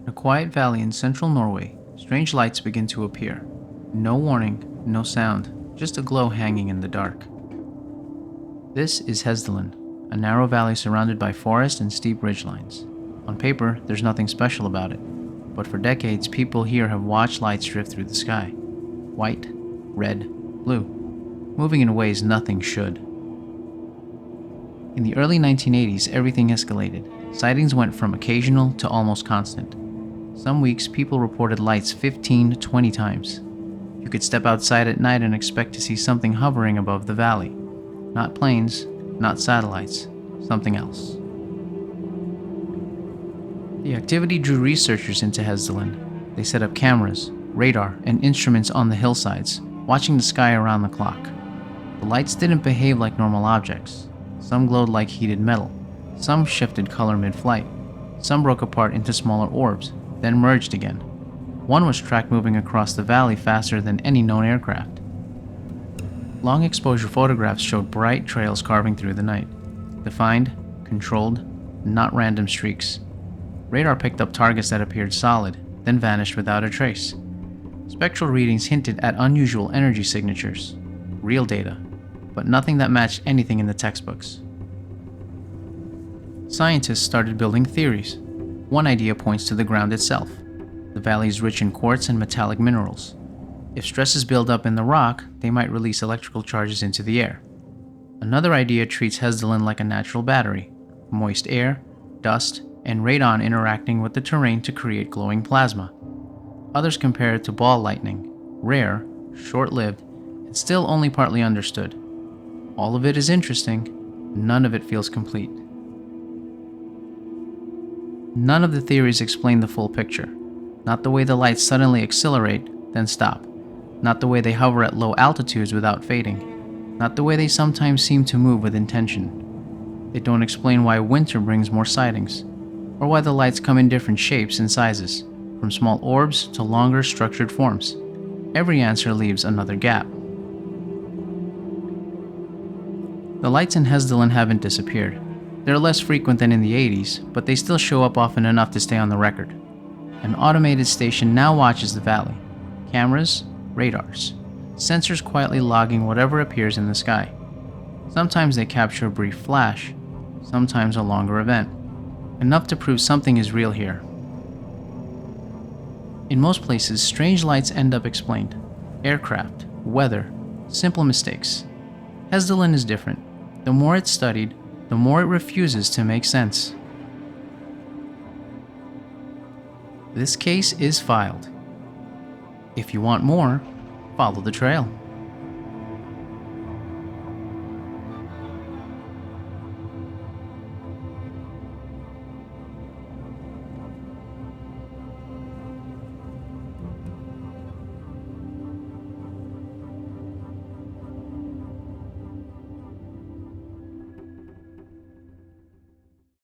In a quiet valley in central Norway, strange lights begin to appear. No warning, no sound, just a glow hanging in the dark. This is Hessdalen, a narrow valley surrounded by forest and steep ridgelines. On paper, there's nothing special about it, but for decades people here have watched lights drift through the sky. White, red, blue, moving in ways nothing should. In the early 1980s, everything escalated. Sightings went from occasional to almost constant. Some weeks, people reported lights 15 to 20 times. You could step outside at night and expect to see something hovering above the valley. Not planes, not satellites, something else. The activity drew researchers into Hessdalen. They set up cameras, radar, and instruments on the hillsides, watching the sky around the clock. The lights didn't behave like normal objects. Some glowed like heated metal. Some shifted color mid-flight. Some broke apart into smaller orbs, then merged again. One was tracked moving across the valley faster than any known aircraft. Long exposure photographs showed bright trails carving through the night. Defined, controlled, not random streaks. Radar picked up targets that appeared solid, then vanished without a trace. Spectral readings hinted at unusual energy signatures. Real data, but nothing that matched anything in the textbooks. Scientists started building theories. One idea points to the ground itself. The valley is rich in quartz and metallic minerals. If stresses build up in the rock, they might release electrical charges into the air. Another idea treats Hessdalen like a natural battery. Moist air, dust, and radon interacting with the terrain to create glowing plasma. Others compare it to ball lightning, rare, short-lived, and still only partly understood. All of it is interesting, none of it feels complete. None of the theories explain the full picture. Not the way the lights suddenly accelerate, then stop. Not the way they hover at low altitudes without fading. Not the way they sometimes seem to move with intention. They don't explain why winter brings more sightings, or why the lights come in different shapes and sizes, from small orbs to longer structured forms. Every answer leaves another gap. The lights in Hessdalen haven't disappeared. They're less frequent than in the 80s, but they still show up often enough to stay on the record. An automated station now watches the valley. Cameras, radars, sensors quietly logging whatever appears in the sky. Sometimes they capture a brief flash, sometimes a longer event. Enough to prove something is real here. In most places, strange lights end up explained. Aircraft, weather, simple mistakes. Hessdalen is different. The more it's studied, the more it refuses to make sense. This case is filed. If you want more, follow the trail.